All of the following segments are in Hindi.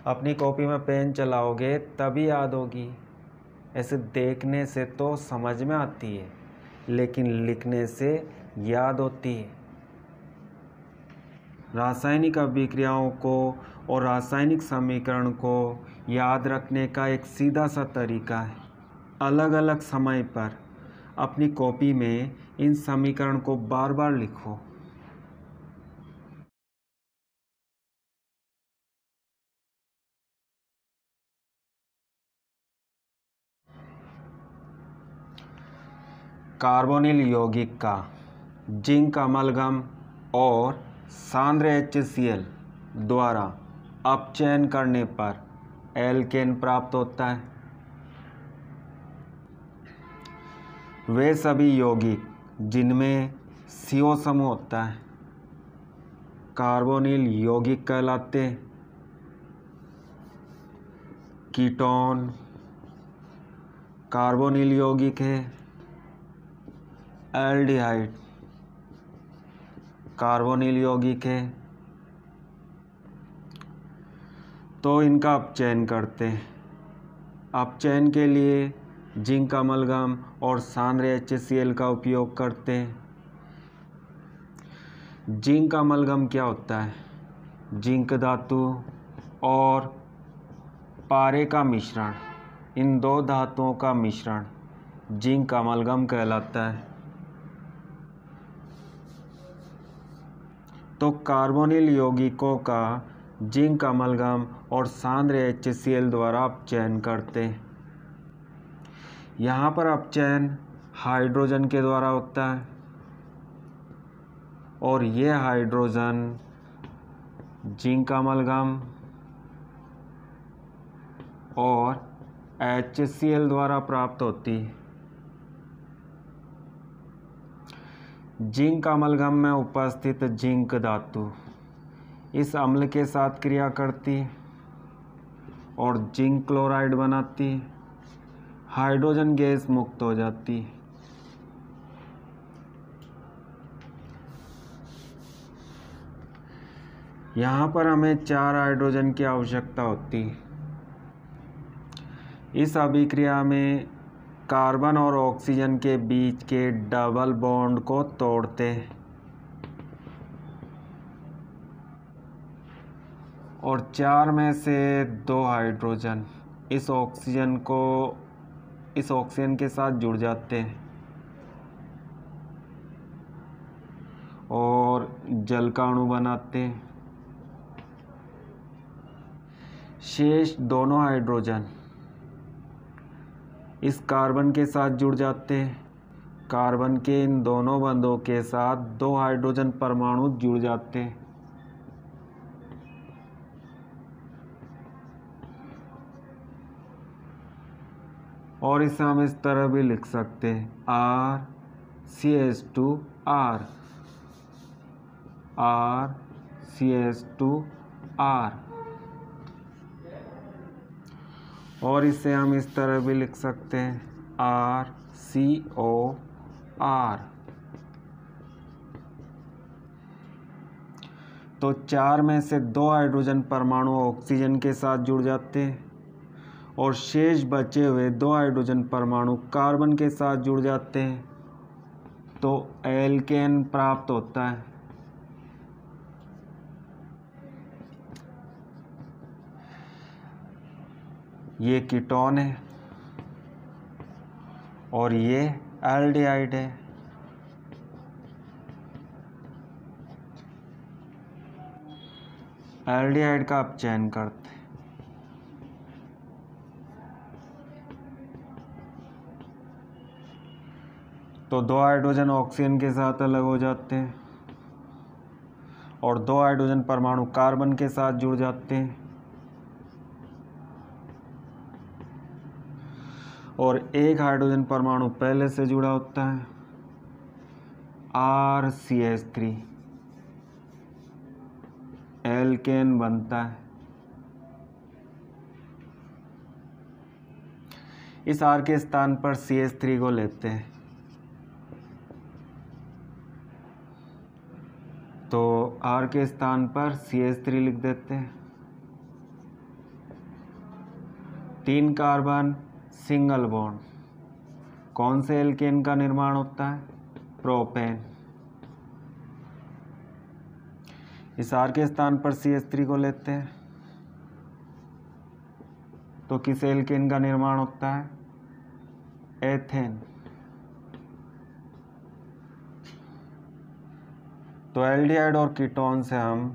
अपनी कॉपी में पेन चलाओगे तभी याद होगी। ऐसे देखने से तो समझ में आती है, लेकिन लिखने से याद होती है। रासायनिक अभिक्रियाओं को और रासायनिक समीकरण को याद रखने का एक सीधा सा तरीका है। अलग अलग समय पर अपनी कॉपी में इन समीकरण को बार बार लिखो। कार्बोनिल यौगिक का जिंक अमलगम और सांद्र HCl द्वारा अपचयन करने पर एल्केन प्राप्त होता है। वे सभी यौगिक जिनमें CO समूह होता है कार्बोनिल यौगिक कहलाते हैं। कीटोन कार्बोनिल यौगिक है। एल्डिहाइड कार्बोनिल यौगिक है। तो इनका अपचयन करते हैं। अपचयन के लिए जिंक अमलगम और सांद्र HCl का उपयोग करते हैं। जिंक अमलगम क्या होता है? जिंक धातु और पारे का मिश्रण, इन दो धातुओं का मिश्रण जिंक अमलगम कहलाता है। तो कार्बोनिल यौगिकों का जिंक अमलगम और सांद्र HCl द्वारा अपचयन करते हैं। यहाँ पर अपचयन हाइड्रोजन के द्वारा होता है और ये हाइड्रोजन जिंक अमलगम और HCl द्वारा प्राप्त होती है। जिंक अमलगम में उपस्थित जिंक धातु इस अम्ल के साथ क्रिया करती है और जिंक क्लोराइड बनाती है। हाइड्रोजन गैस मुक्त हो जाती है। यहाँ पर हमें 4 हाइड्रोजन की आवश्यकता होती है। इस अभिक्रिया में कार्बन और ऑक्सीजन के बीच के डबल बॉन्ड को तोड़ते हैं और 4 में से 2 हाइड्रोजन इस ऑक्सीजन के साथ जुड़ जाते हैं और जल का अणु बनाते हैं। शेष दोनों हाइड्रोजन इस कार्बन के साथ जुड़ जाते हैं। कार्बन के इन दोनों बंधों के साथ 2 हाइड्रोजन परमाणु जुड़ जाते हैं। और इसे हम इस तरह भी लिख सकते हैं RCH2R RCH2R। और इसे हम इस तरह भी लिख सकते हैं RCOR। तो 4 में से 2 हाइड्रोजन परमाणु ऑक्सीजन के साथ जुड़ जाते हैं और शेष बचे हुए 2 हाइड्रोजन परमाणु कार्बन के साथ जुड़ जाते हैं, तो एल्केन प्राप्त होता है। ये कीटोन है और ये एल्डिहाइड है। एल्डिहाइड का अपचयन करते हैं। तो 2 हाइड्रोजन ऑक्सीजन के साथ अलग हो जाते हैं और 2 हाइड्रोजन परमाणु कार्बन के साथ जुड़ जाते हैं और 1 हाइड्रोजन परमाणु पहले से जुड़ा होता है RCH3। एल्केन बनता है। इस R के स्थान पर CH3 को लेते हैं तो R के स्थान पर CH3 लिख देते हैं 3 कार्बन सिंगल बॉन्ड। कौन से एल्केन का निर्माण होता है? प्रोपेन। इस R के स्थान पर CH3 को लेते हैं तो किस एल्केन का निर्माण होता है? एथेन। तो एल्डिहाइड और कीटोन से हम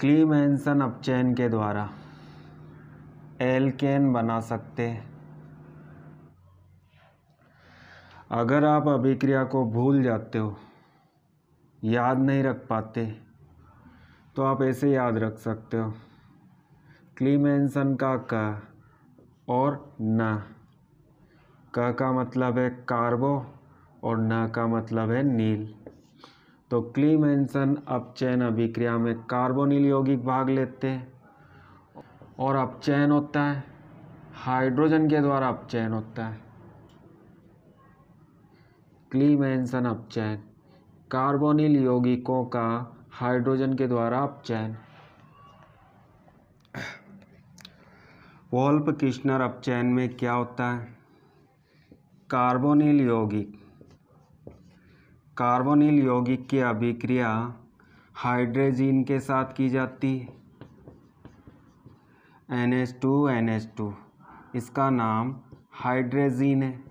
क्लीमेंसन अपचयन के द्वारा एल्केन बना सकते हैं। अगर आप अभिक्रिया को भूल जाते हो, याद नहीं रख पाते, तो आप ऐसे याद रख सकते हो, क्लीमेंसन का क और न। क का मतलब है कार्बो और न का मतलब है नील। तो क्लीमेंसन अपचयन अभिक्रिया में कार्बोनिल यौगिक भाग लेते हैं और अपचयन होता है, हाइड्रोजन के द्वारा अपचयन होता है। क्लीमेंसन अपचयन, कार्बोनिल यौगिकों का हाइड्रोजन के द्वारा अपचयन। वोल्फ किर्शनर अपचयन में क्या होता है? कार्बोनिल यौगिक की अभिक्रिया हाइड्रोजीन के साथ की जाती है, NH2NH2, इसका नाम हाइड्रोजीन है।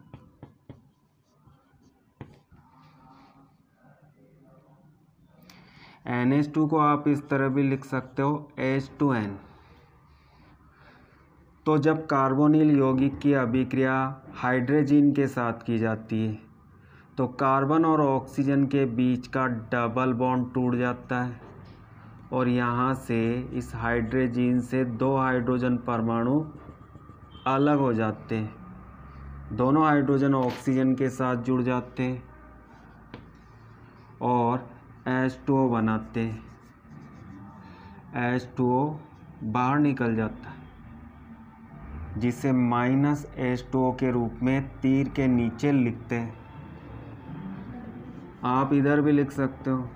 NH2 को आप इस तरह भी लिख सकते हो, H2N। तो जब कार्बोनिल यौगिक की अभिक्रिया हाइड्रोजीन के साथ की जाती है तो कार्बन और ऑक्सीजन के बीच का डबल बॉन्ड टूट जाता है और यहाँ से इस हाइड्रोजीन से 2 हाइड्रोजन परमाणु अलग हो जाते हैं। दोनों हाइड्रोजन ऑक्सीजन के साथ जुड़ जाते हैं और H2O बनाते हैं। H2O बाहर निकल जाता है, जिसे -H2O के रूप में तीर के नीचे लिखते हैं। आप इधर भी लिख सकते हो।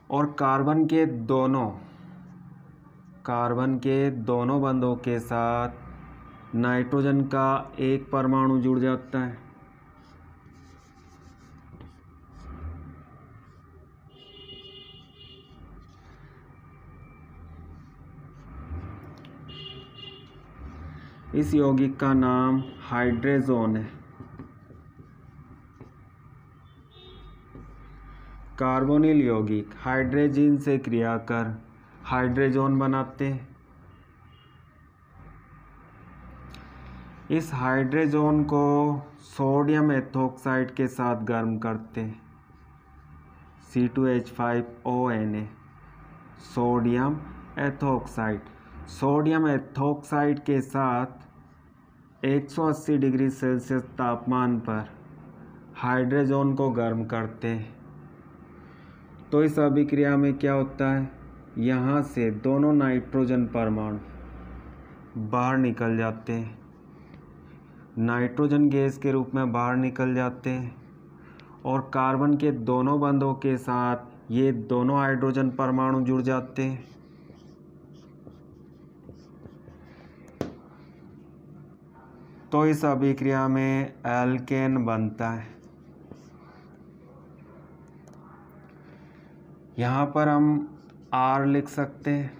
और कार्बन के दोनों बंधों के साथ नाइट्रोजन का एक परमाणु जुड़ जाता है। इस यौगिक का नाम हाइड्रेजोन है। कार्बोनिल यौगिक हाइड्रोजीन से क्रिया कर हाइड्रेजोन बनाते हैं। इस हाइड्रेजोन को सोडियम एथोक्साइड के साथ गर्म करते हैं, C2H5ONa, sodium ethoxide. Sodium ethoxide के साथ 180 डिग्री सेल्सियस तापमान पर हाइड्रोजन को गर्म करते हैं। तो इस अभिक्रिया में क्या होता है? यहाँ से दोनों नाइट्रोजन परमाणु बाहर निकल जाते हैं, नाइट्रोजन गैस के रूप में बाहर निकल जाते हैं और कार्बन के दोनों बंधों के साथ ये दोनों हाइड्रोजन परमाणु जुड़ जाते हैं। तो इस अभिक्रिया में एल्केन बनता है। यहाँ पर हम R लिख सकते हैं।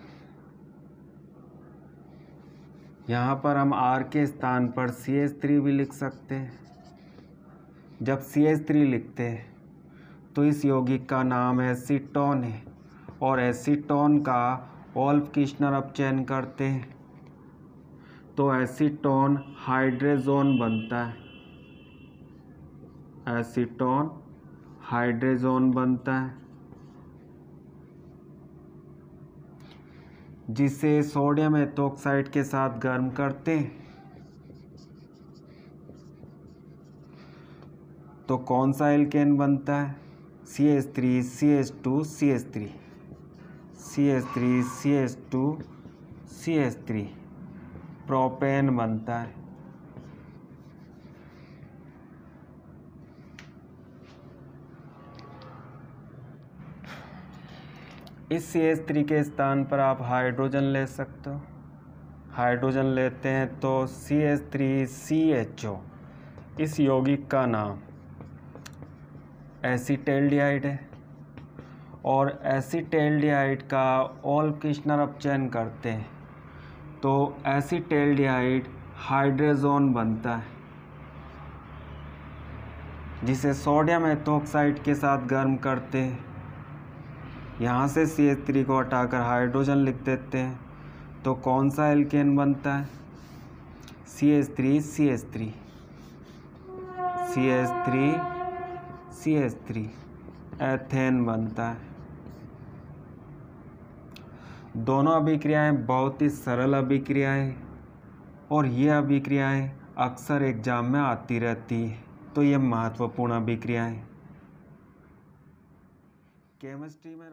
यहाँ पर हम R के स्थान पर CH3 भी लिख सकते हैं। जब CH3 लिखते हैं तो इस यौगिक का नाम एसीटोन है और एसीटोन का वोल्फ किर्शनर अपचयन करते हैं तो एसीटोन हाइड्रेजोन बनता है। एसीटोन हाइड्रेजोन बनता है, जिसे सोडियम एथोक्साइड के साथ गर्म करते हैं तो कौन सा एल्केन बनता है? CH3 CH2 CH3, CH3 CH2 CH3, propane बनता है। इस CH3 के स्थान पर आप हाइड्रोजन ले सकते हो। हाइड्रोजन लेते हैं तो CH3CHO। इस यौगिक का नाम एसीटैल्डिहाइड है और एसीटैल्डिहाइड का ऑल किश्नर अपचयन करते हैं तो एसीटैल्डिहाइड हाइड्रोजोन बनता है, जिसे सोडियम एथोक्साइड के साथ गर्म करते हैं। यहाँ से CH3 को हटाकर हाइड्रोजन लिख देते हैं तो कौन सा एल्केन बनता है? CH3CH3 CH3CH3 एथेन बनता है। दोनों अभिक्रियाएं बहुत ही सरल अभिक्रियाएं और ये अभिक्रियाएं अक्सर एग्जाम में आती रहती है, तो ये महत्वपूर्ण अभिक्रियाएं केमिस्ट्री में